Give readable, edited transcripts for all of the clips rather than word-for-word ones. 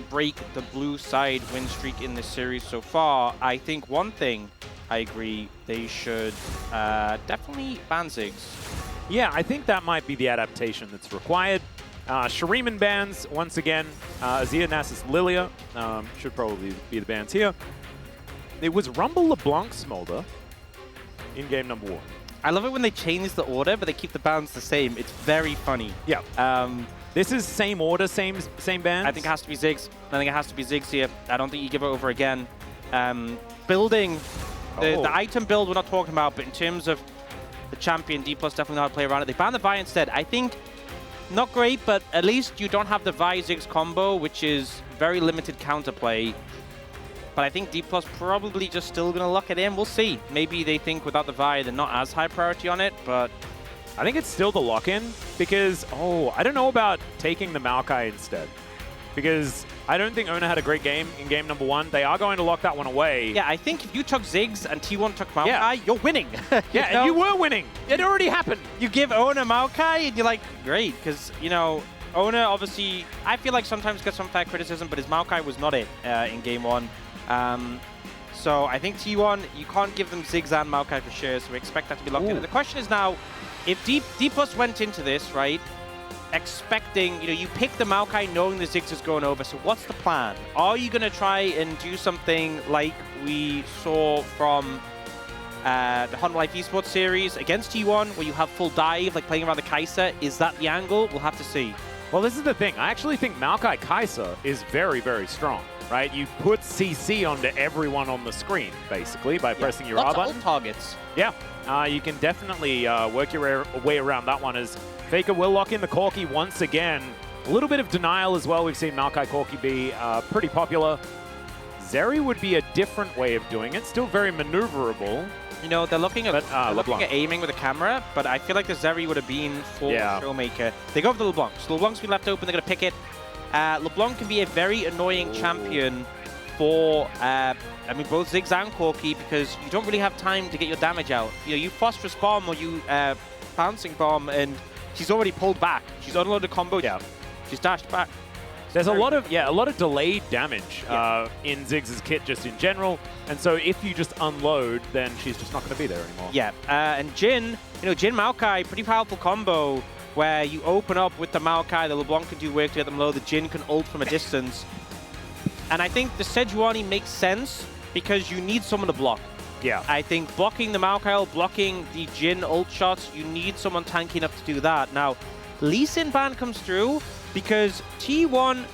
break the blue side win streak in this series so far. I think one thing, I agree, they should definitely ban Ziggs. Yeah, I think that might be the adaptation that's required. Shuriman bans, once again. Azir, Nasus, Lilia should probably be the bans here. It was Rumble, LeBlanc, Smolder in game number 1. I love it when they change the order, but they keep the bans the same. It's very funny. Yeah. This is same order, same bans? I think it has to be Ziggs. I think it has to be Ziggs here. I don't think you give it over again. Building, the item build we're not talking about, but in terms of the champion, D+ definitely know how to play around it. They banned the Vi instead. I think not great, but at least you don't have the Vi Ziggs combo, which is very limited counterplay. But I think D+ probably just still going to lock it in. We'll see. Maybe they think without the Vi, they're not as high priority on it, but I think it's still the lock-in because, I don't know about taking the Maokai instead. Because I don't think Ona had a great game in game number 1. They are going to lock that one away. Yeah, I think if you took Ziggs and T1 took Maokai, you're winning. Yeah, and you were winning. It already happened. You give Ona Maokai and you're like, great, because, you know, Ona obviously, I feel like sometimes gets some fair criticism, but his Maokai was not it in game 1. So I think T1, you can't give them Ziggs and Maokai for sure, so we expect that to be locked in. And the question is now, if D+ went into this, right, expecting, you pick the Maokai knowing the Ziggs is going over, so what's the plan? Are you going to try and do something like we saw from the Hunt Life Esports series against T1, where you have full dive, like playing around the Kai'Sa? Is that the angle? We'll have to see. Well, this is the thing. I actually think Maokai Kai'Sa is very, very strong, right? You put CC onto everyone on the screen, basically, by pressing your R button. Lots of ult targets. Yeah, you can definitely work your way around that one as Faker will lock in the Corki once again. A little bit of denial as well. We've seen Maokai Corki be pretty popular. Zeri would be a different way of doing it. Still very maneuverable. They're looking at aiming with a camera, but I feel like the Zeri would have been for Showmaker. They go for the LeBlanc. So LeBlanc's been left open. They're going to pick it. LeBlanc can be a very annoying champion for, both Ziggs and Corki, because you don't really have time to get your damage out. You Phosphorus Bomb or you Bouncing Bomb, and she's already pulled back. She's unloaded combo. Yeah. She's dashed back. There's a lot of delayed damage in Ziggs' kit just in general, and so if you just unload, then she's just not going to be there anymore. Yeah, and Jhin, Jhin Maokai, pretty powerful combo where you open up with the Maokai, the LeBlanc can do work to get them low, the Jhin can ult from a distance. And I think the Sejuani makes sense because you need someone to block. Yeah. I think blocking the Maokai, blocking the Jhin ult shots, you need someone tanky enough to do that. Now, Lee Sin ban comes through because T1,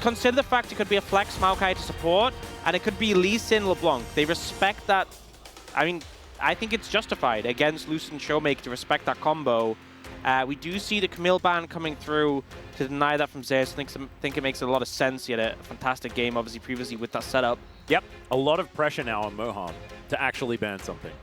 consider the fact it could be a flex Maokai to support, and it could be Lee Sin LeBlanc. They respect that. I think it's justified against Lucent Showmaker to respect that combo. We do see the Camille ban coming through to deny that from Zayas. I think it makes a lot of sense. He had a fantastic game, obviously, previously with that setup. Yep, a lot of pressure now on Moham to actually ban something.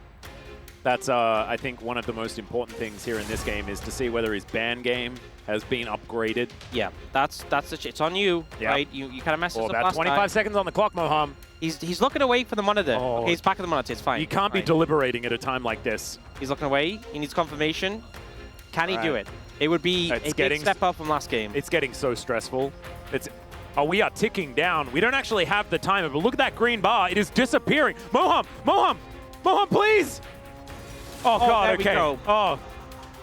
That's, I think, one of the most important things here in this game is to see whether his ban game has been upgraded. Yeah, it's on you, right? You kind of messed us up about last 25 time. seconds on the clock, Moham. He's looking away for the monitor. Okay, he's back at the monitor. It's fine. You can't be deliberating at a time like this. He's looking away. He needs confirmation. Can he do it? It would be a big step up from last game. It's getting so stressful. We are ticking down. We don't actually have the timer, but look at that green bar. It is disappearing. Moham, please. Oh, God, okay. Oh,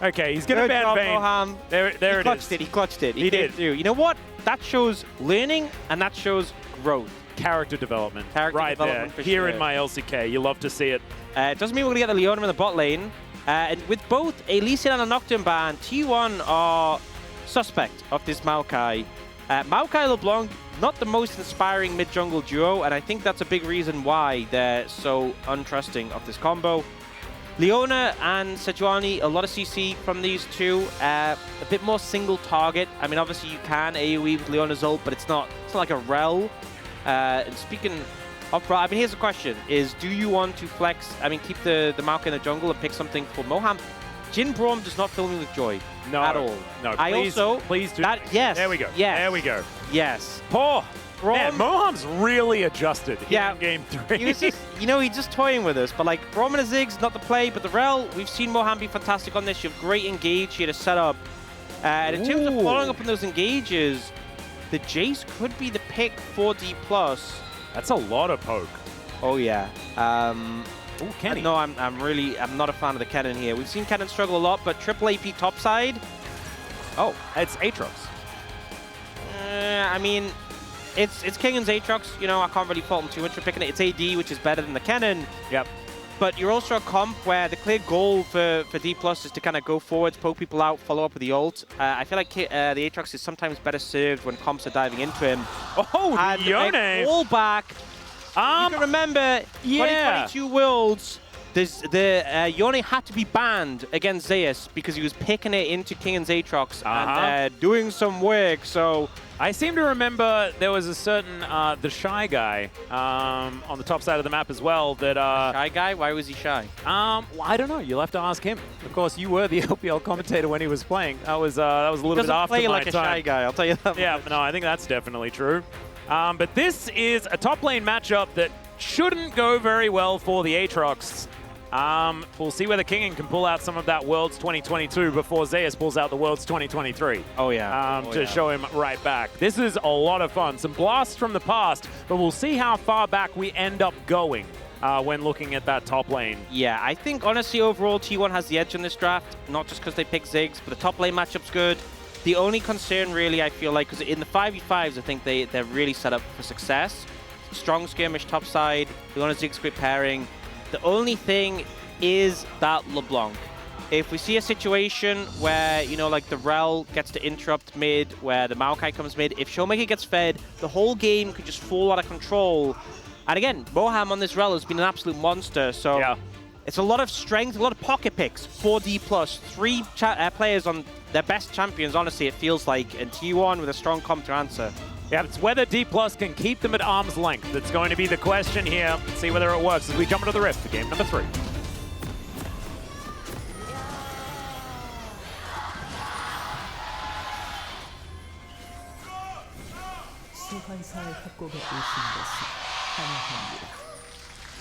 okay. He's going to ban Vayne. Moham. There it is. He clutched it. He did. You know what? That shows learning, and that shows growth. Character development. Right there. Here in my LCK. You love to see it. It doesn't mean we're going to get the Leona in the bot lane. And with both a Lee Sin and a Nocturne ban, T1 are suspect of this Maokai. Maokai LeBlanc, not the most inspiring mid-jungle duo, and I think that's a big reason why they're so untrusting of this combo. Leona and Sejuani, a lot of CC from these two. A bit more single target. Obviously you can AoE with Leona's ult, but it's not like a rel. And speaking of rel, here's the question: do you want to flex? Keep the Maokai in the jungle and pick something for Moham? Jhin Braum does not fill me with joy at all. No, please do. Yes. There we go. Yes. There we go. Yes. Poor. Man, Moham's really adjusted in game 3. He was just, he's just toying with us. But Braum and Ziggs, not the play, but the rel, we've seen Moham be fantastic on this. You have great engage here to set up. And in terms of following up on those engages, the Jace could be the pick for D+. That's a lot of poke. Oh, yeah. Ooh, Kenny. No, I'm not a fan of the Kennen here. We've seen Kennen struggle a lot, but triple AP topside. Oh, it's Aatrox. I mean, it's Kingen's Aatrox. You know, I can't really fault him too much for picking it. It's AD, which is better than the Kennen. Yep. But you're also a comp where the clear goal for D+ is to kind of go forwards, poke people out, follow up with the ult. I feel like the Aatrox is sometimes better served when comps are diving into him. Oh, and Yone! All back. You can remember, 2022 Worlds, Yone had to be banned against Zeus because he was picking it into Kingen's Aatrox and doing some work, so... I seem to remember there was a certain, the Shy guy on the top side of the map as well that... Shy guy? Why was he shy? Well, I don't know. You'll have to ask him. Of course, you were the LPL commentator when he was playing. That was a little bit after my time. He doesn't play like a shy guy, I'll tell you that. Yeah, no, I think that's definitely true. But this is a top lane matchup that shouldn't go very well for the Aatrox. We'll see whether Kingen can pull out some of that Worlds 2022 before Zeus pulls out the Worlds 2023. Oh, yeah. To show him right back. This is a lot of fun. Some blasts from the past, but we'll see how far back we end up going when looking at that top lane. Yeah, I think, honestly, overall, T1 has the edge in this draft, not just because they pick Ziggs, but the top lane matchup's good. The only concern, really, I feel like, because in the 5v5s, I think they're really set up for success. Strong skirmish topside, they want a Ziggs quick pairing. The only thing is that LeBlanc. If we see a situation where, you know, like the Rel gets to interrupt mid, where the Maokai comes mid, if Showmaker gets fed, the whole game could just fall out of control. And again, Moham on this Rel has been an absolute monster, so yeah. It's a lot of strength, a lot of pocket picks for D+. 3 players on their best champions, honestly, it feels like, and T1 with a strong comp to answer. Yeah, it's whether D+ can keep them at arm's length. That's going to be the question here. Let's see whether it works as we jump into the Rift for game number 3.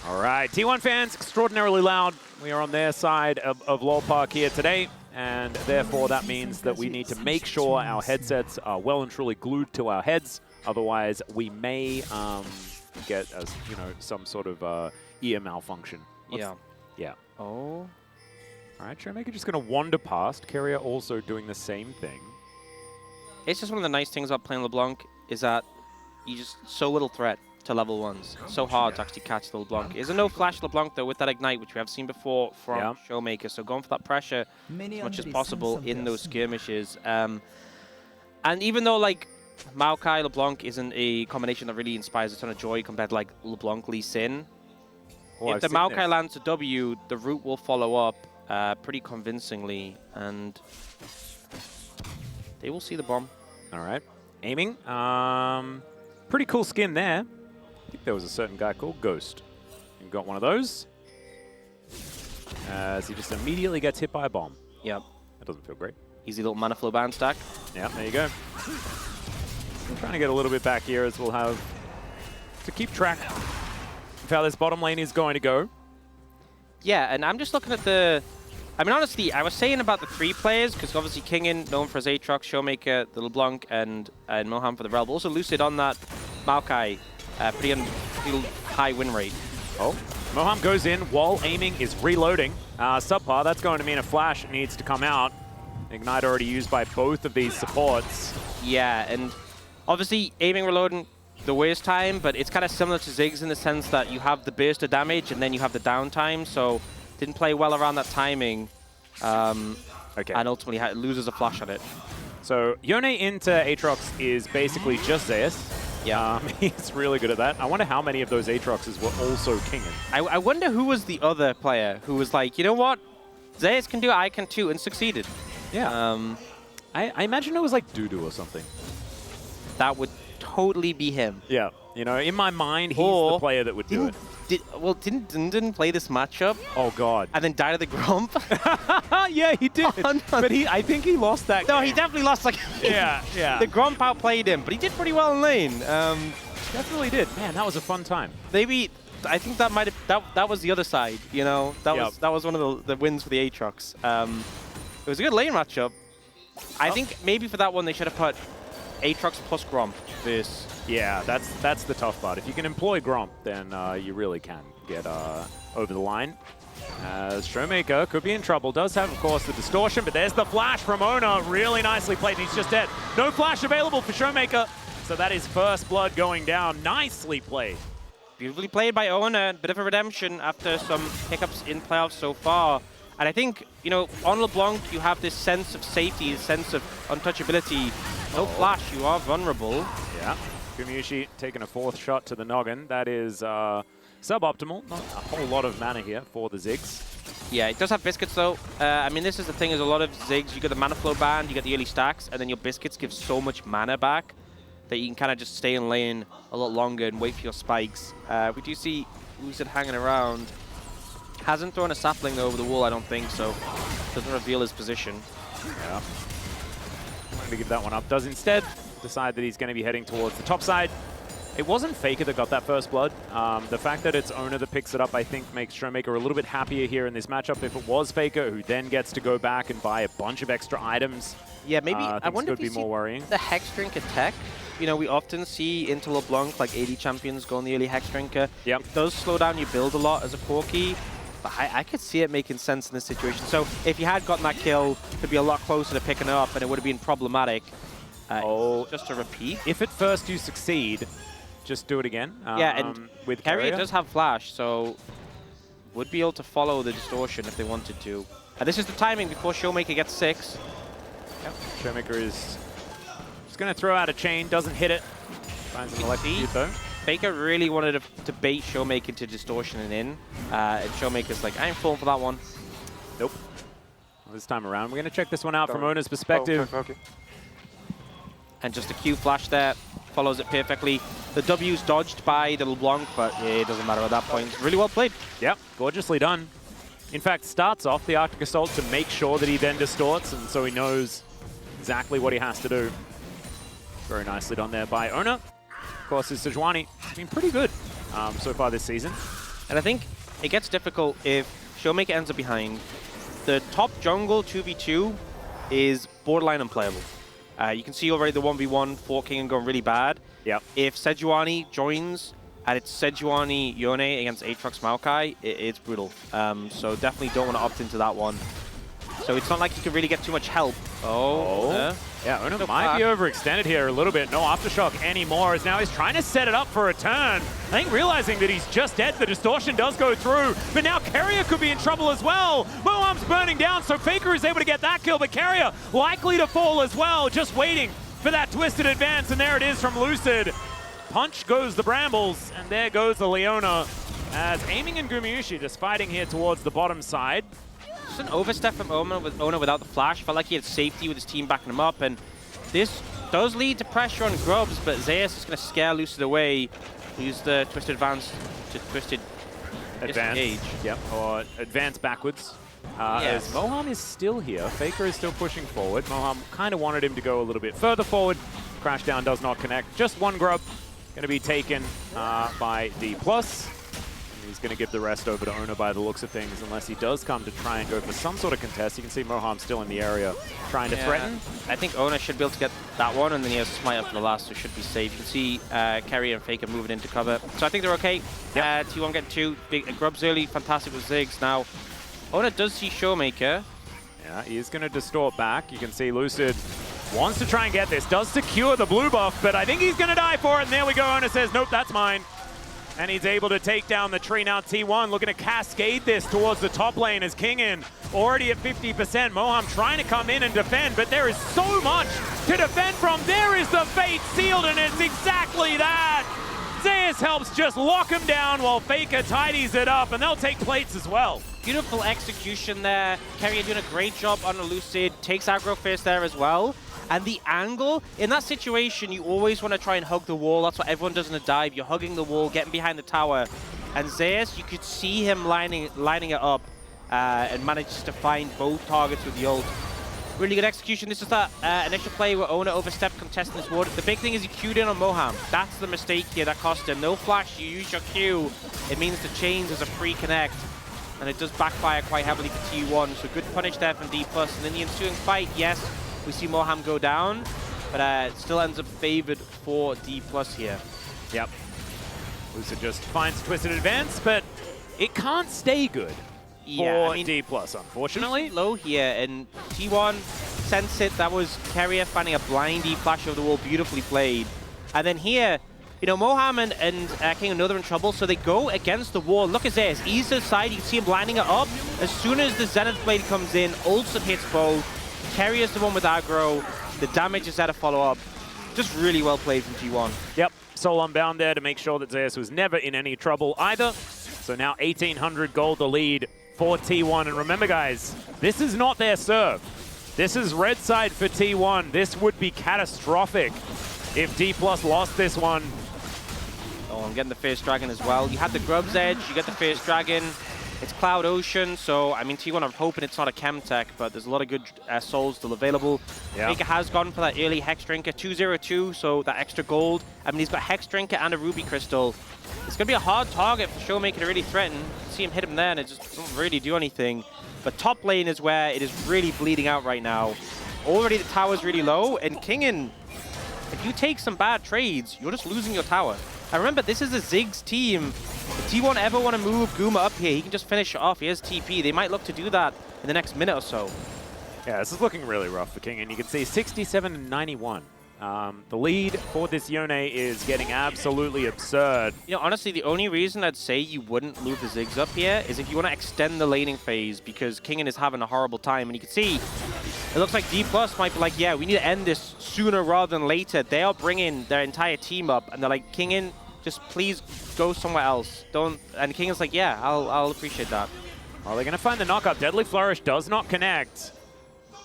All right, T1 fans, extraordinarily loud. We are on their side of Lore Park here today, and therefore that means that we need to make sure our headsets are well and truly glued to our heads. Otherwise, we may get some sort of ear malfunction. Yeah. Oh. All right, Showmaker just going to wander past. Carrier also doing the same thing. It's just one of the nice things about playing LeBlanc is that you just so little threat to level 1s. So hard to actually catch the LeBlanc. There's a no flash LeBlanc though with that ignite, which we have seen before from Showmaker. So going for that pressure as much as possible in those skirmishes. And even though like Maokai LeBlanc isn't a combination that really inspires a ton of joy compared to like LeBlanc Lee Sin, if the Maokai lands a W, the root will follow up pretty convincingly, and they will see the bomb. All right, aiming. Pretty cool skin there. I think there was a certain guy called Ghost who got one of those. As he just immediately gets hit by a bomb. Yep. That doesn't feel great. Easy little mana flow bound stack. Yeah, there you go. I'm trying to get a little bit back here as we'll have to keep track of how this bottom lane is going to go. Yeah, and I'm just looking at the... I mean, honestly, I was saying about the 3 players, because obviously Kingen, known for his Aatrox, Showmaker, the LeBlanc, and Moham for the Rel, but also Lucid on that Maokai, pretty high win rate. Oh, Moham goes in while aiming is reloading. Subpar, that's going to mean a flash needs to come out. Ignite already used by both of these supports. Yeah, and obviously aiming, reloading, the worst time, but it's kind of similar to Ziggs in the sense that you have the burst of damage and then you have the downtime, so didn't play well around that timing, and ultimately loses a flash on it. So Yone into Aatrox is basically just Zeus. Yeah. He's really good at that. I wonder how many of those Aatroxes were also Kingen. I wonder who was the other player who was like, you know what, Zeus can do it, I can too, and succeeded. Yeah. I imagine it was like Dudu or something. That would totally be him. Yeah. You know, in my mind, he's the player that would do it. Didn't play this matchup. Oh, God. And then died of the Grump. Yeah, he did. Oh, no. But I think he lost that game. No, he definitely lost like... Yeah. The Grump outplayed him, but he did pretty well in lane. Definitely did. Man, that was a fun time. Maybe... I think that might have... That was the other side, you know? That was one of the wins for the Aatrox. It was a good lane matchup. I think maybe for that one they should have put Aatrox plus Gromp versus... Yeah, that's the tough part. If you can employ Gromp, then you really can get over the line. As Showmaker could be in trouble. Does have, of course, the distortion, but there's the flash from Ona. Really nicely played. He's just dead. No flash available for Showmaker. So that is first blood going down. Nicely played. Beautifully played by Ona. Bit of a redemption after some hiccups in playoffs so far. And I think, you know, on LeBlanc, you have this sense of safety, this sense of untouchability. No flash, you are vulnerable. Yeah. Gumayusi taking a fourth shot to the noggin. That is suboptimal. Not a whole lot of mana here for the Ziggs. Yeah, it does have biscuits though. I mean, this is the thing, is a lot of Ziggs, you get the mana flow band, you get the early stacks, and then your biscuits give so much mana back that you can kind of just stay in lane a lot longer and wait for your spikes. We do see Lucid hanging around. Hasn't thrown a sapling over the wall, I don't think, so doesn't reveal his position. Yeah. I'm going to give that one up. Does instead decide that he's going to be heading towards the top side. It wasn't Faker that got that first blood. The fact that it's Ona that picks it up, I think, makes Showmaker a little bit happier here in this matchup. If it was Faker, who then gets to go back and buy a bunch of extra items, yeah, maybe I wonder could be more worrying. The Hex Drinker tech. You know, we often see into LeBlanc, like AD champions go on the early Hex Drinker. Yep. It does slow down your build a lot as a Corki, but I could see it making sense in this situation. So if you had gotten that kill, it'd be a lot closer to picking it up, and it would have been problematic. Just to repeat. If at first you succeed, just do it again. Yeah, and with Carrier does have flash, so would be able to follow the distortion if they wanted to. And this is the timing before Showmaker gets 6. Yep. Showmaker is just going to throw out a chain, doesn't hit it. Finds an electrocute though. Faker really wanted to bait Showmaker into distortion and in. And Showmaker's like, I ain't falling for that one. Nope. Well, this time around, we're going to check this one out from Ona's perspective. Okay. And just a Q flash there. Follows it perfectly. The W's dodged by the LeBlanc, but it doesn't matter at that point. Really well played. Yep, gorgeously done. In fact, starts off the Arctic Assault to make sure that he then distorts, and so he knows exactly what he has to do. Very nicely done there by Ona. Of course, his Sejuani has been pretty good so far this season. And I think it gets difficult if Showmaker ends up behind. The top jungle 2v2 is borderline unplayable. You can see already the 1v1 forking and going really bad. Yep. If Sejuani joins and it's Sejuani Yone against Aatrox Maokai, it's brutal. So definitely don't want to opt into that one. So it's not like you can really get too much help. Yeah, Ona might be overextended here a little bit. No Aftershock anymore, as now he's trying to set it up for a turn. I think realizing that he's just dead, the distortion does go through, but now Carrier could be in trouble as well. Moham's burning down, so Faker is able to get that kill, but Carrier likely to fall as well, just waiting for that twisted advance, and there it is from Lucid. Punch goes the Brambles, and there goes the Leona, as aiming and Gumayusi just fighting here towards the bottom side. Just an overstep from Ona without the flash. Felt like he had safety with his team backing him up, and this does lead to pressure on Grubs, but Zeus is going to scare Lucid away. Use the Twisted Advance to Twisted Disengage. Yep, or advance backwards. As Moham is still here, Faker is still pushing forward. Moham kind of wanted him to go a little bit further forward. Crashdown does not connect. Just one Grub going to be taken by D+. He's going to give the rest over to Ona by the looks of things, unless he does come to try and go for some sort of contest. You can see Moham still in the area trying to threaten. I think Ona should be able to get that one, and then he has Smite up for the last, so should be safe. You can see Carrier and Faker moving into cover. So I think they're okay. Yep. T1 getting 2. Big Grubs early, fantastic with Ziggs. Now, Ona does see Showmaker. Yeah, he is going to distort back. You can see Lucid wants to try and get this. Does secure the blue buff, but I think he's going to die for it. And there we go. Ona says, nope, that's mine. And he's able to take down the tree. Now T1 looking to cascade this towards the top lane as Kingin already at 50%. Moham trying to come in and defend, but there is so much to defend from. There is the fate sealed, and it's exactly that. Zeus helps just lock him down while Faker tidies it up, and they'll take plates as well. Beautiful execution there. Carrier doing a great job on the Lucid. Takes aggro first there as well. And the angle, in that situation, you always want to try and hug the wall. That's what everyone does in a dive. You're hugging the wall, getting behind the tower. And Zeus, you could see him lining it up and manages to find both targets with the ult. Really good execution. This is that initial play where Ona overstepped contesting this ward. The big thing is he queued in on Moham. That's the mistake here that cost him. No flash, you use your Q. It means the chains as a free connect. And it does backfire quite heavily for T1. So good punish there from D+. And in the ensuing fight, yes, we see Moham go down. but it still ends up favored for D+ here. Yep. Lucid just finds Twisted Advance, but it can't stay good for D+, unfortunately. Low here, and T1 sense it. That was Carrier finding a blindy flash over the wall, beautifully played. And then here, you know, Moham and King are in trouble, so they go against the wall. Look at this, ease to the side, you can see him lining it up. As soon as the Zenith Blade comes in, ults hits both. Carrier's the one with aggro. The damage is there to follow up. Just really well played from T1. Yep, Soul Unbound there to make sure that Zeus was never in any trouble either. So now 1,800 gold the lead for T1. And remember, guys, this is not their serve. This is red side for T1. This would be catastrophic if D+ lost this one. Oh, I'm getting the Fierce Dragon as well. You had the Grub's Edge, you get the Fierce Dragon. It's Cloud Ocean, so I mean T1, I'm hoping it's not a chem tech, but there's a lot of good souls still available. Yeah. Faker has gone for that early Hex Drinker, 202, so that extra gold. I mean, he's got Hex Drinker and a Ruby Crystal. It's going to be a hard target for Showmaker to really threaten. See him hit him there, and it just doesn't really do anything. But top lane is where it is really bleeding out right now. Already the tower's really low, and Kingen, if you take some bad trades, you're just losing your tower. And remember, this is a Ziggs team. If T1 ever want to move Guma up here, he can just finish it off. He has TP. They might look to do that in the next minute or so. Yeah, this is looking really rough for King, and you can see 67 and 91. The lead for this Yone is getting absolutely absurd. You know, honestly, the only reason I'd say you wouldn't move the Ziggs up here is if you want to extend the laning phase, because Kingen is having a horrible time. And you can see, it looks like D+ might be like, yeah, we need to end this sooner rather than later. They are bringing their entire team up, and they're like, Kingen, just please go somewhere else. Don't. And Kingen's like, yeah, I'll appreciate that. Well, they're going to find the knockup. Deadly Flourish does not connect,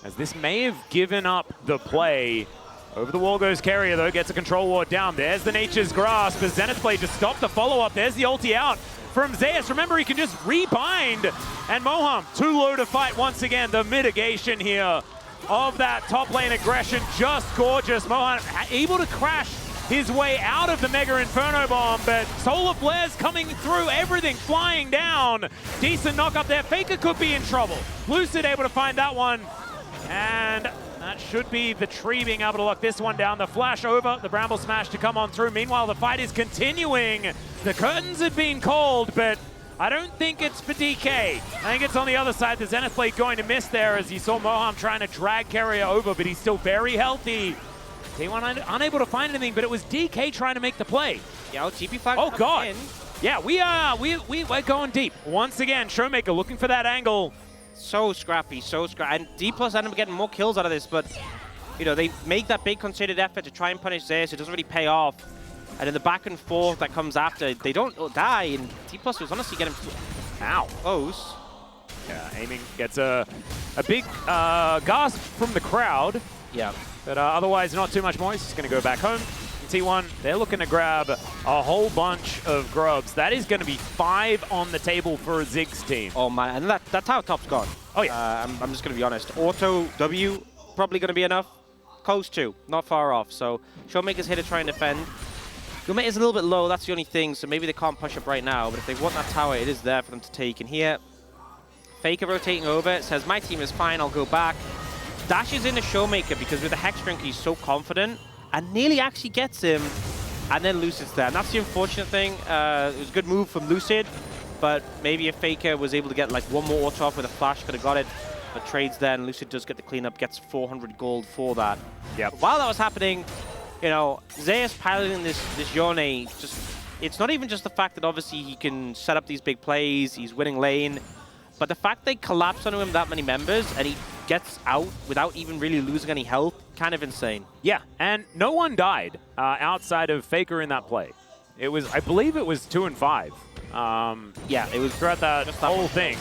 as this may have given up the play. Over the wall goes Carrier, though, gets a control ward down. There's the Nature's Grasp, as Zenith Blade just stopped the follow-up. There's the ulti out from Zeus. Remember, he can just rebind. And Moham, too low to fight once again. The mitigation here of that top lane aggression, just gorgeous. Moham able to crash his way out of the Mega Inferno Bomb, but Solar Flares coming through, everything flying down. Decent knock up there. Faker could be in trouble. Lucid able to find that one. And that should be the tree being able to lock this one down. The flash over, the Bramble Smash to come on through. Meanwhile, the fight is continuing. The curtains have been called, but I don't think it's for DK. I think it's on the other side. The Zenith Blade going to miss there, as you saw Moham trying to drag Carrier over, but he's still very healthy. T1 unable to find anything, but it was DK trying to make the play. Yeah, TP flag. Oh, God. In. Yeah, we're going deep. Once again, Showmaker looking for that angle. So scrappy, so scrappy. And D+ ended up getting more kills out of this, but, you know, they make that big concerted effort to try and punish Zeus. It doesn't really pay off. And in the back and forth that comes after, they don't die, and D+ was honestly getting close. Yeah, aiming gets a big gasp from the crowd. Yeah. But otherwise, not too much more. He's just going to go back home. T1, they're looking to grab a whole bunch of grubs. That is going to be 5 on the table for a Ziggs team. Oh, man. And that's how top's gone. Oh, yeah. I'm just going to be honest. Auto W, probably going to be enough. Close to, not far off. So Showmaker's here to try and defend. Guma is a little bit low. That's the only thing. So maybe they can't push up right now. But if they want that tower, it is there for them to take. And here, Faker rotating over. It says, my team is fine. I'll go back. Dashes into Showmaker because with the Hex Drink, he's so confident. And nearly actually gets him, and then Lucid's there. And that's the unfortunate thing. It was a good move from Lucid, but maybe if Faker was able to get like one more auto off with a flash, could have got it. But trades there, and Lucid does get the cleanup, gets 400 gold for that. Yep. But while that was happening, you know, Zeus piloting this Yone, just, it's not even just the fact that obviously he can set up these big plays, he's winning lane, but the fact they collapse onto him that many members, and he gets out without even really losing any health, kind of insane. Yeah, and no one died outside of Faker in that play. It was, I believe it was 2 and 5. Yeah, it was throughout that whole thing.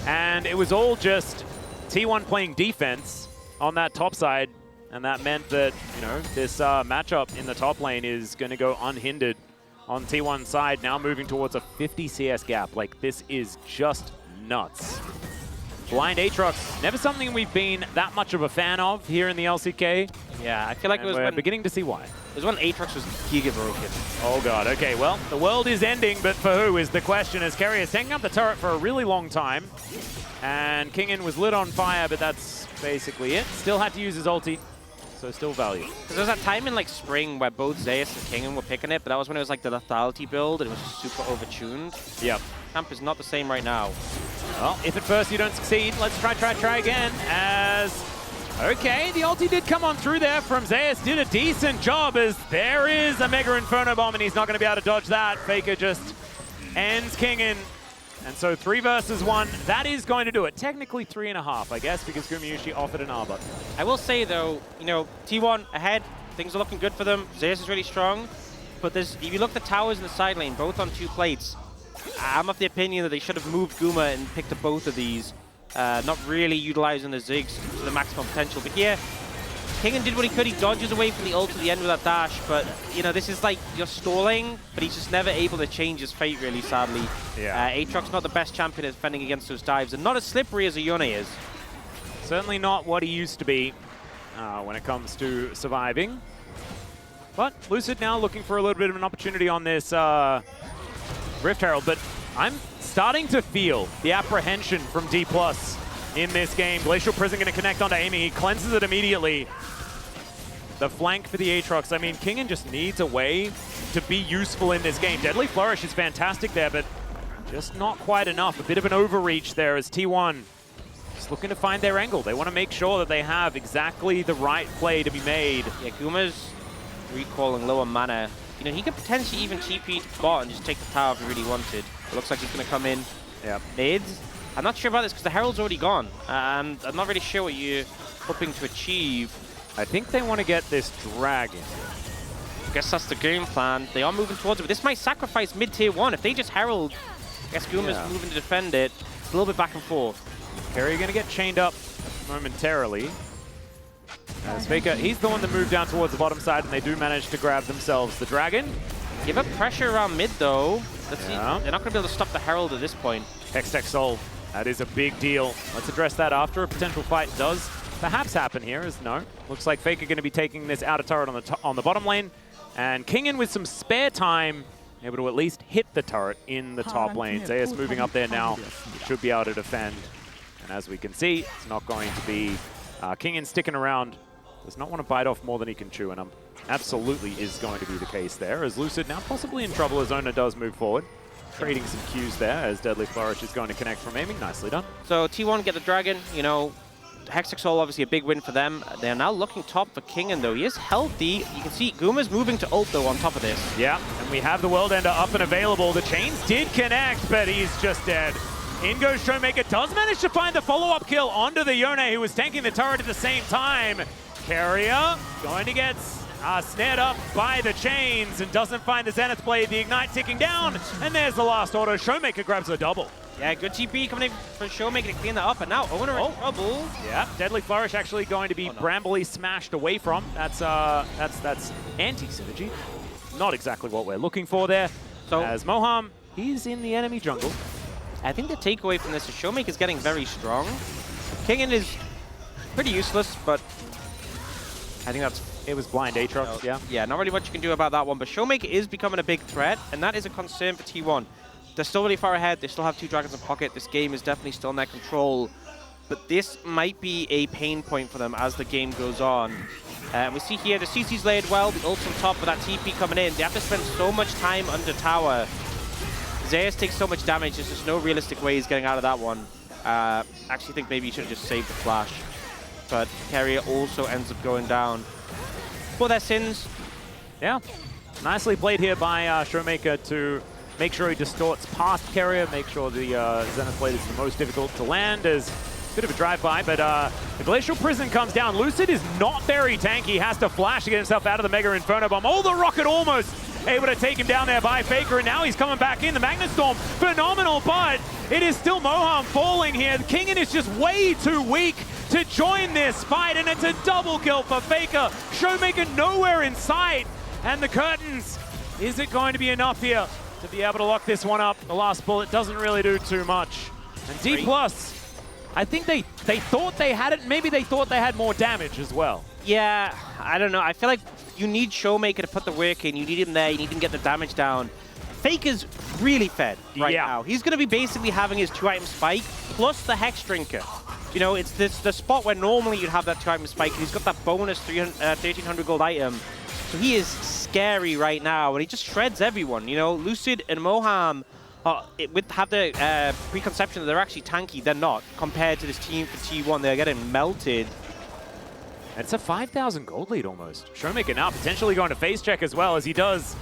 And it was all just T1 playing defense on that top side, and that meant that, you know, this matchup in the top lane is going to go unhindered on T1's side, now moving towards a 50 CS gap. Like, this is just nuts. Blind Aatrox, never something we've been that much of a fan of here in the LCK. Yeah, I feel like it was when, beginning to see why. It was when Aatrox was giga broken. Oh God, okay, well, the world is ending, but for who is the question, as Carrier's taking up the turret for a really long time. And Kingen was lit on fire, but that's basically it. Still had to use his ulti. so still value. Because there was that time in like spring where both Zeus and Kingen were picking it, but that was when it was like the lethality build and it was super overtuned. Yep. Camp is not the same right now. Well, if at first you don't succeed, let's try again as... Okay, the ulti did come on through there from Zeus, did a decent job as there is a Mega Inferno Bomb and he's not going to be able to dodge that. Faker just ends Kingen. And so 3 versus 1, that is going to do it. Technically 3.5, I guess, because Gumayusi offered an arbor. I will say though, you know, T1 ahead, things are looking good for them. Zeus is really strong, but there's, if you look at the towers in the side lane, both on 2 plates, I'm of the opinion that they should have moved Guma and picked up both of these. Not really utilizing the Ziggs to the maximum potential. But here, Kingen did what he could. He dodges away from the ult to the end with that dash. But, you know, this is like you're stalling, but he's just never able to change his fate, really, sadly. Yeah. Aatrox's not the best champion at defending against those dives, and not as slippery as a Yone is. Certainly not what he used to be when it comes to surviving. But Lucid now looking for a little bit of an opportunity on this Rift Herald. But I'm starting to feel the apprehension from D+ in this game. Glacial Prison going to connect onto aiming. He cleanses it immediately. The flank for the Aatrox. I mean, Kingen just needs a way to be useful in this game. Deadly Flourish is fantastic there, but just not quite enough. A bit of an overreach there as T1 just looking to find their angle. They want to make sure that they have exactly the right play to be made. Yeah, Guma's recalling lower mana. You know, he could potentially even TP to bot and just take the tower if he really wanted. It looks like he's going to come in mid. I'm not sure about this because the Herald's already gone. And I'm not really sure what you're hoping to achieve. I think they want to get this dragon. I guess that's the game plan. They are moving towards it, but this might sacrifice mid-tier 1. If they just Herald, I guess Guma's moving to defend it. It's a little bit back and forth. Carrier going to get chained up momentarily. As Faker, he's the one that moved down towards the bottom side, and they do manage to grab themselves the dragon. Give up pressure around mid, though. Let's see. They're not going to be able to stop the Herald at this point. Hextech Soul, that is a big deal. Let's address that after a potential fight does perhaps happen here, as no. Looks like Faker going to be taking this outer turret on the bottom lane, and Kingen with some spare time, able to at least hit the turret in the top lane. Zeus moving up there now, should be able to defend. And as we can see, it's not going to be Kingen sticking around. Does not want to bite off more than he can chew, and absolutely is going to be the case there, as Lucid now possibly in trouble as Ona does move forward. Trading some cues there as Deadly Flourish is going to connect from aiming. Nicely done. So T1 get the dragon, you know, Hextech Soul obviously a big win for them. They're now looking top for Kingen though. He is healthy. You can see Guma's moving to ult though on top of this. Yeah, and we have the World Ender up and available. The chains did connect, but he's just dead. In goes Showmaker, does manage to find the follow-up kill onto the Yone, who was tanking the turret at the same time. Carrier going to get snared up by the chains and doesn't find the Zenith blade. The Ignite ticking down, and there's the last auto. Showmaker grabs a double. Yeah, good TP coming in for Showmaker to clean that up, and now Owner in trouble. Yeah, Deadly Flourish actually going to be brambly smashed away from. That's anti-synergy. Not exactly what we're looking for there. So as Moham, he's in the enemy jungle. I think the takeaway from this is Showmaker's getting very strong. Kingen is pretty useless, but I think it was blind Aatrox, Yeah, not really much you can do about that one, but Showmaker is becoming a big threat, and that is a concern for T1. They're still really far ahead, they still have 2 dragons in pocket, this game is definitely still in their control, but this might be a pain point for them as the game goes on. We see here the CC's laid well, the ult's on top with that TP coming in. They have to spend so much time under tower. Zeus takes so much damage, there's just no realistic way he's getting out of that one. Actually think maybe he should have just saved the flash. But Carrier also ends up going down for their sins. Yeah, nicely played here by Showmaker to make sure he distorts past Carrier, make sure the Zenith Blade is the most difficult to land as a bit of a drive-by, but the Glacial Prison comes down. Lucid is not very tanky, he has to flash to get himself out of the Mega Inferno Bomb. Oh, the rocket almost able to take him down there by Faker, and now he's coming back in. The Magnet Storm, phenomenal, but it is still Moham falling here. Kingen is just way too weak to join this fight, and it's a double kill for Faker. Showmaker nowhere in sight, and the curtains. Is it going to be enough here to be able to lock this one up? The last bullet doesn't really do too much. And D+, I think they thought they had it. Maybe they thought they had more damage as well. Yeah, I don't know. I feel like you need Showmaker to put the work in. You need him there. You need him to get the damage down. Faker's really fed right now. He's going to be basically having his 2-item spike plus the Hex Drinker. You know, it's the spot where normally you'd have that 2-item spike, and he's got that bonus 1300 gold item. So he is scary right now, and he just shreds everyone. You know, Lucid and Moham have the preconception that they're actually tanky. They're not, compared to this team for T1. They're getting melted. It's a 5,000 gold lead almost. Showmaker now potentially going to face check as well, as he does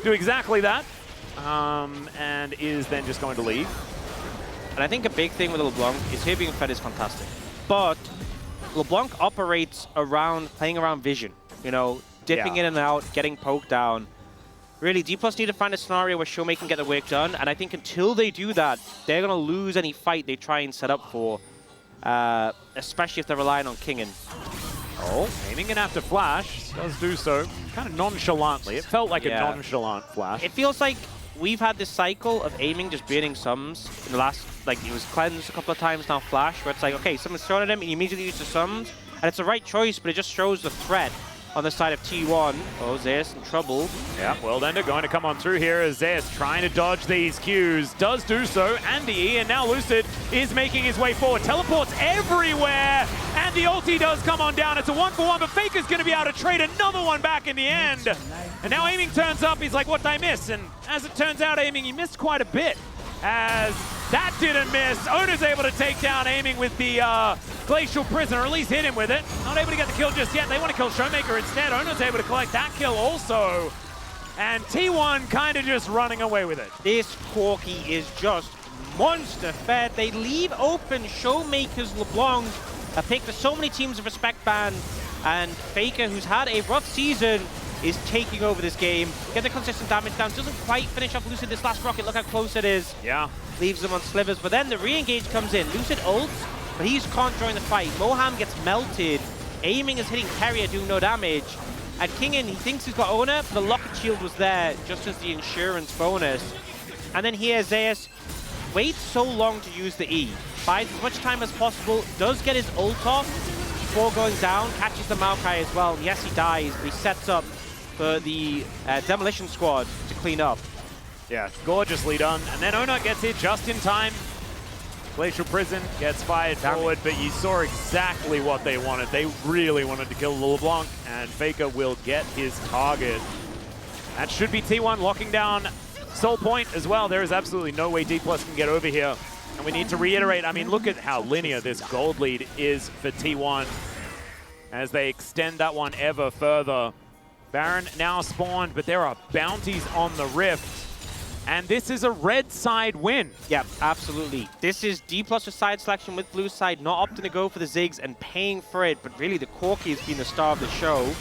do exactly that. And is then just going to leave. And I think a big thing with LeBlanc is here being fed is fantastic. But LeBlanc operates around, playing around vision. You know, dipping in and out, getting poked down. Really, D+ need to find a scenario where Showmaker can get the work done. And I think until they do that, they're going to lose any fight they try and set up for. Especially if they're relying on Kingen. Oh, aiming in after flash. Does do so kind of nonchalantly. It felt like a nonchalant flash. It feels like we've had this cycle of aiming just burning sums in the last, like, it was cleansed a couple of times, now flash, where it's like, okay, someone's thrown at him and he immediately uses sums, and it's the right choice, but it just shows the threat on the side of T1. Oh, Zeus in trouble. Yeah, Worldender going to come on through here as Zeus trying to dodge these Qs. Does do so. Andy, and now Lucid is making his way forward. Teleports everywhere, and the ulti does come on down. It's a 1-for-1, but Faker's going to be able to trade another one back in the end. And now Aiming turns up. He's like, what did I miss? And as it turns out, Aiming, he missed quite a bit. As that didn't miss. Ona's able to take down Aiming with the Glacial Prison, or at least hit him with it. Not able to get the kill just yet. They want to kill Showmaker instead. Ona's able to collect that kill also. And T1 kind of just running away with it. This Corki is just monster fed. They leave open Showmaker's LeBlanc, a pick for so many teams of respect band. And Faker, who's had a rough season, is taking over this game. Get the consistent damage down. Doesn't quite finish off Lucid this last rocket. Look how close it is. Yeah. Leaves him on slivers. But then the re-engage comes in. Lucid ults, but he can't join the fight. Moham gets melted. Aiming is hitting Carrier, doing no damage. And Kingen, he thinks he's got Ona, but the Locket Shield was there just as the insurance bonus. And then here, Zeus waits so long to use the E. Buys as much time as possible. Does get his ult off before going down. Catches the Maokai as well. And yes, he dies, but he sets up for the Demolition Squad to clean up. Yeah, gorgeously done. And then Ona gets here just in time. Glacial Prison gets fired forward, but you saw exactly what they wanted. They really wanted to kill LeBlanc, and Faker will get his target. That should be T1 locking down Soul Point as well. There is absolutely no way D+ can get over here. And we need to reiterate, I mean, look at how linear this gold lead is for T1 as they extend that one ever further. Baron now spawned, but there are bounties on the Rift. And this is a red side win. Yeah, absolutely. This is D+ with side selection with blue side, not opting to go for the Ziggs and paying for it, but really the Corki has been the star of the show.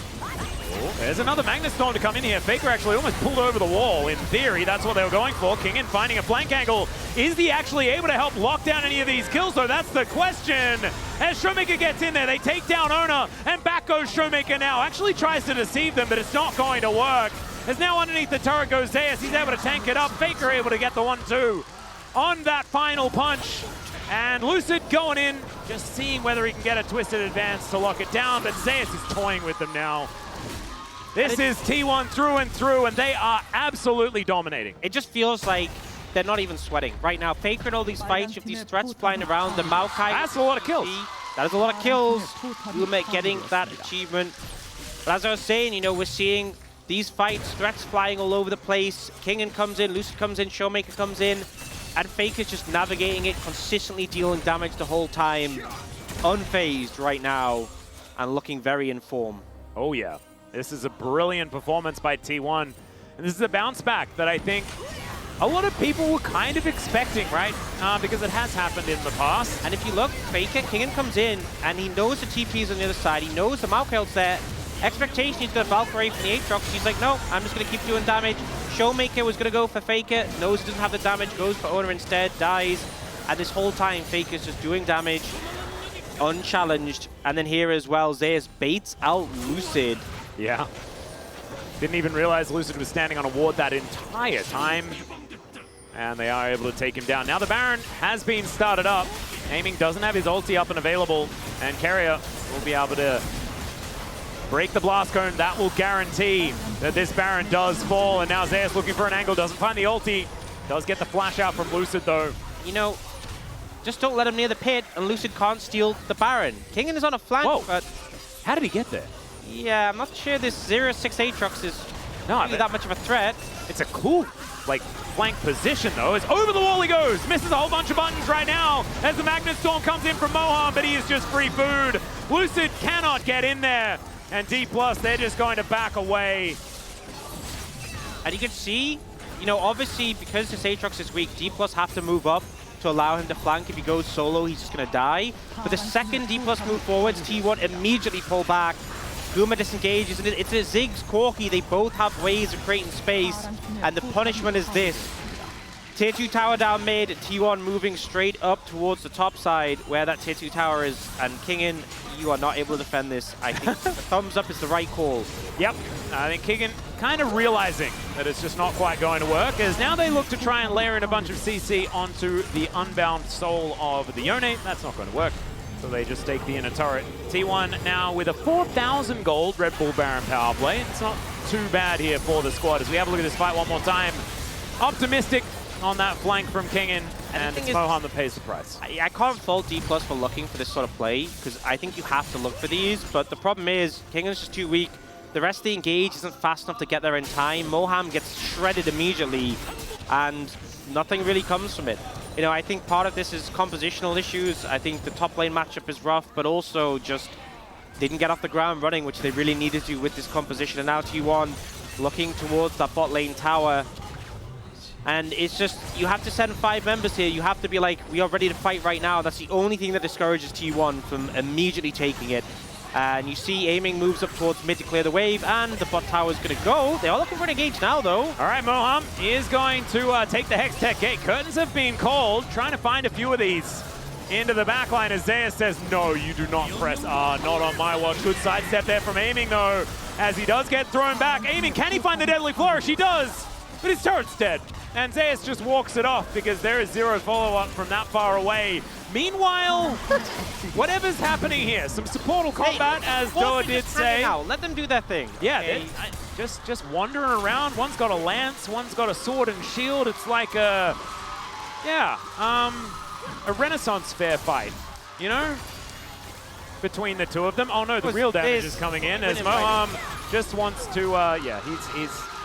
Oh, there's another Magnus Storm to come in here. Faker actually almost pulled over the wall. In theory, that's what they were going for. Kingen finding a flank angle. Is he actually able to help lock down any of these kills, though? That's the question. As Showmaker gets in there, they take down Ona, and back goes Showmaker now. Actually tries to deceive them, but it's not going to work. As now underneath the turret goes Zeus. He's able to tank it up. Faker able to get the 1-2 on that final punch. And Lucid going in, just seeing whether he can get a twisted advance to lock it down, but Zeus is toying with them now. This is T1 through and through, and they are absolutely dominating. It just feels like they're not even sweating. Right now, Faker in all these fights, with these threats flying around, the Maokai... That's a lot of kills. That is a lot of kills. Ultimate getting that achievement. But as I was saying, you know, we're seeing these fights, threats flying all over the place. Kingen comes in, Lucid comes in, Showmaker comes in, and Faker's just navigating it, consistently dealing damage the whole time. Unfazed right now, and looking very in form. Oh yeah. This is a brilliant performance by T1. And this is a bounce back that I think a lot of people were kind of expecting, right? Because it has happened in the past. And if you look, Faker, Kingen comes in, and he knows the TP is on the other side. He knows the Maokail's there. Expectation, he's going to Valkyrie from the Aatrox. He's like, no, I'm just going to keep doing damage. Showmaker was going to go for Faker. Knows he doesn't have the damage, goes for Ona instead, dies. And this whole time, Faker's just doing damage, unchallenged. And then here as well, Zeus baits out Lucid. Yeah. Didn't even realize Lucid was standing on a ward that entire time. And they are able to take him down. Now the Baron has been started up. Aiming doesn't have his ulti up and available. And Carrier will be able to break the blast cone. That will guarantee that this Baron does fall. And now Zeus looking for an angle. Doesn't find the ulti. Does get the flash out from Lucid though. You know, just don't let him near the pit, and Lucid can't steal the Baron. Kingen is on a flank, Whoa. but How did he get there? yeah, I'm not sure this 0-6 Aatrox is really that much of a threat. It's a cool, like, flank position, though. As over the wall he goes. Misses a whole bunch of buttons right now as the Magnet Storm comes in from Moham, but he is just free food. Lucid cannot get in there. And D+, they're just going to back away. And you can see, you know, obviously, because this Aatrox is weak, D+ have to move up to allow him to flank. If he goes solo, he's just going to die. But the second D+ move forwards, T1 immediately pull back. Guma disengages, and it's a Ziggs Corki. They both have ways of creating space, and the punishment is this. Tier 2 tower down mid, T1 moving straight up towards the top side where that Tier 2 tower is, and Kingen, you are not able to defend this. I think the thumbs up is the right call. Yep, I think Kingen kind of realizing that it's just not quite going to work, as now they look to try and layer in a bunch of CC onto the unbound soul of the Yone. That's not going to work. So they just stake the inner turret. T1 now with a 4,000 gold Red Bull Baron power play. It's not too bad here for the squad as we have a look at this fight one more time. Optimistic on that flank from Kingen, and it's Moham that pays the price. I can't fault D+ for looking for this sort of play, because I think you have to look for these, but the problem is Kingen's just too weak. The rest of the engage isn't fast enough to get there in time. Moham gets shredded immediately, and nothing really comes from it. You know, I think part of this is compositional issues. I think the top lane matchup is rough, but also just didn't get off the ground running, which they really needed to with this composition. And now T1 looking towards that bot lane tower. And it's just, you have to send 5 members here. You have to be like, we are ready to fight right now. That's the only thing that discourages T1 from immediately taking it. And you see aiming moves up towards mid to clear the wave, and the bot tower is going to go. They are looking for an engage now, though. All right, Moham is going to take the Hextech gate. Curtains have been called, trying to find a few of these into the backline as Zeus says, no, you do not press R, not on my watch. Good sidestep there from Aiming, though, as he does get thrown back. Aiming, can he find the Deadly Flourish? He does, but his turret's dead. And Zeus just walks it off because there is zero follow-up from that far away. Meanwhile, whatever's happening here, some supportal combat, as Doa did say. Let them do their thing. Yeah, okay. just wandering around. One's got a lance, one's got a sword and shield. It's like a Renaissance fair fight, you know, between the two of them. Oh no, the real damage is coming in as Moham just wants to,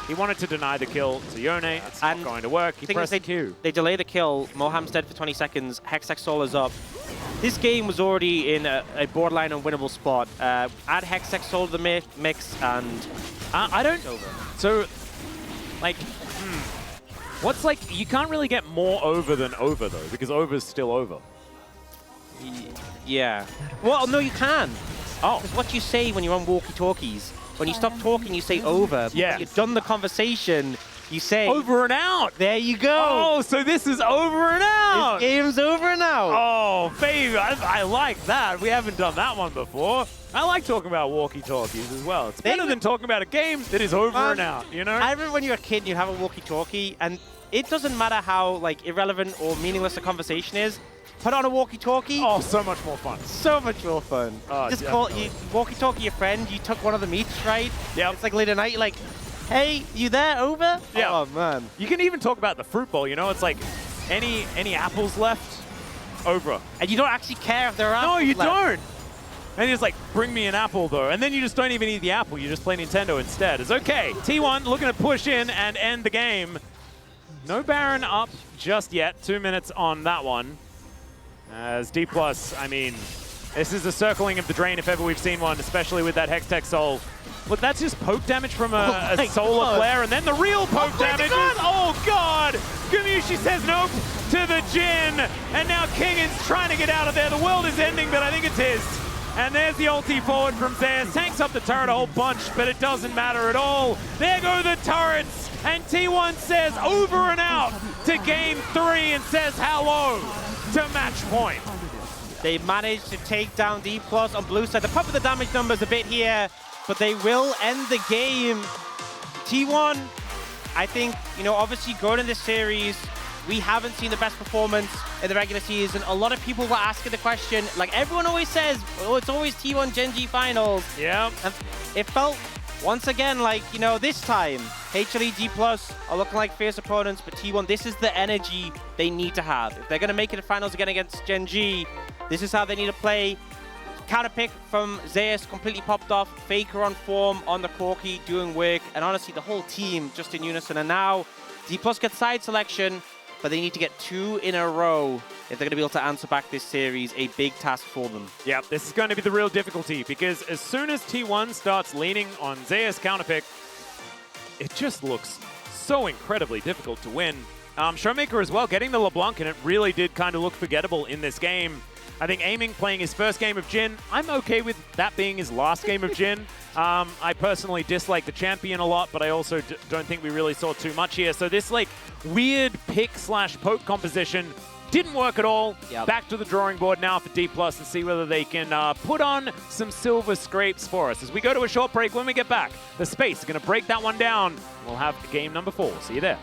he wanted to deny the kill to Yone. It's not going to work. He pressed the Q. They delay the kill. Moham's dead for 20 seconds. Hextech Soul is up. This game was already in a borderline unwinnable spot. Add Hextech Soul to the mix, and I don't. So, like, what's like? You can't really get more over than over though, because over's still over. Yeah. Well, no, you can. Oh, it's what you say when you're on walkie-talkies. When you stop talking, you say over. Yeah. When you've done the conversation, you say over and out. There you go. Oh, so this is over and out. This game's over and out. Oh, baby, I like that. We haven't done that one before. I like talking about walkie-talkies as well. It's better than talking about a game that is over and out, you know? I remember when you were a kid and you'd have a walkie-talkie, and it doesn't matter how like irrelevant or meaningless the conversation is. Put on a walkie-talkie. Oh, so much more fun. So much more fun. Just call you walkie-talkie your friend. You took one of the meets, right? Yeah. It's like late at night. You're like, hey, you there? Over? Yeah. Oh man. You can even talk about the fruit bowl. You know, it's like any apples left, over. And you don't actually care if there are apples No, you left. don't. And he's like, bring me an apple though. And then you just don't even eat the apple. You just play Nintendo instead. It's okay. T1 looking to push in and end the game. No Baron up just yet. 2 minutes on that one. As D+, I mean, this is a circling of the drain if ever we've seen one, especially with that Hextech Soul. Look, that's just poke damage from a solar flare, and then the real poke damage is, oh god! Gamushi says nope to the Jin, and now Kingen's trying to get out of there. The world is ending, but I think it's his. And there's the ulti forward from Zeus. Tanks up the turret a whole bunch, but it doesn't matter at all. There go the turrets, and T1 says over and out to game 3 and says hello to match point. They managed to take down D+ on blue side. The pop of the damage numbers a bit here, but they will end the game. T1, I think, you know, obviously going in this series, we haven't seen the best performance in the regular season. A lot of people were asking the question, like everyone always says, oh, it's always T1 Gen G finals. Yeah. And it felt once again like, you know, this time, HLE D+ are looking like fierce opponents, but T1, this is the energy they need to have. If they're going to make it to finals again against Gen G, this is how they need to play. Counter pick from Zeus completely popped off. Faker on form on the Corki doing work. And honestly, the whole team just in unison. And now D+ gets side selection, but they need to get 2 in a row if they're going to be able to answer back this series. A big task for them. Yeah, this is going to be the real difficulty because as soon as T1 starts leaning on Zeus counter pick, it just looks so incredibly difficult to win. Showmaker as well, getting the LeBlanc, and it really did kind of look forgettable in this game. I think Aiming playing his first game of Jhin, I'm okay with that being his last game of Jhin. I personally dislike the champion a lot, but I also don't think we really saw too much here. So this like weird pick/poke composition didn't work at all. Yep. Back to the drawing board now for D+ and see whether they can put on some silver scrapes for us. As we go to a short break, when we get back, the Space is going to break that one down. We'll have game number 4. See you there.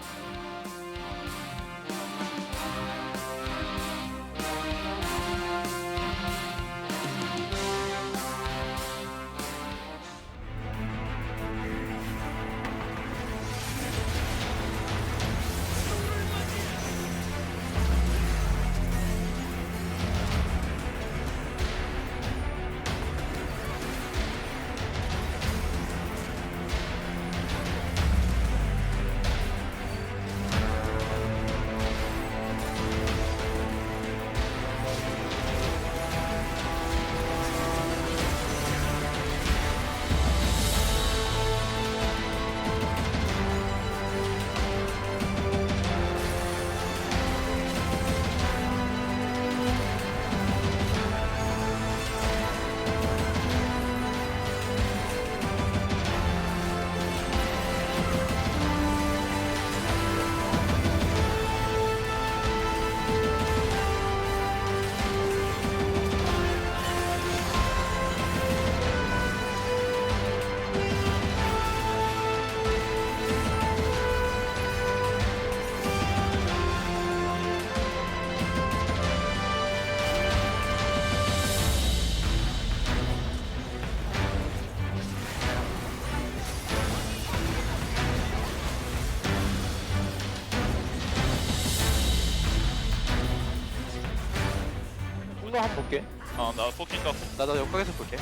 홈로 한번 볼게. 나 포킹 각. 나도 역각에서 볼게.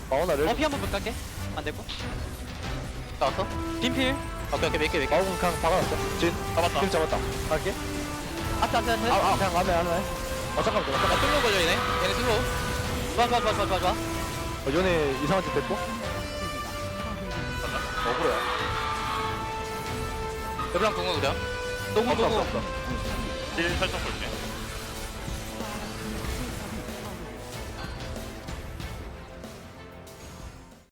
마오나를. 피 한번 못 갈게. 안 되고. 나왔어? 빈필. 오케이 몇 개. 마오군 그냥 박아놨어. 진. 잡았다. 진 잡았다. 갈게. 앞에. 그냥 안해. 잠깐만. 슬로우 거죠 얘네. 얘네 슬로우. 좋아. 요네 이상한 짓 됐고. 억울해. 여기랑 동공 그려. 없어. 딜 살짝 볼게.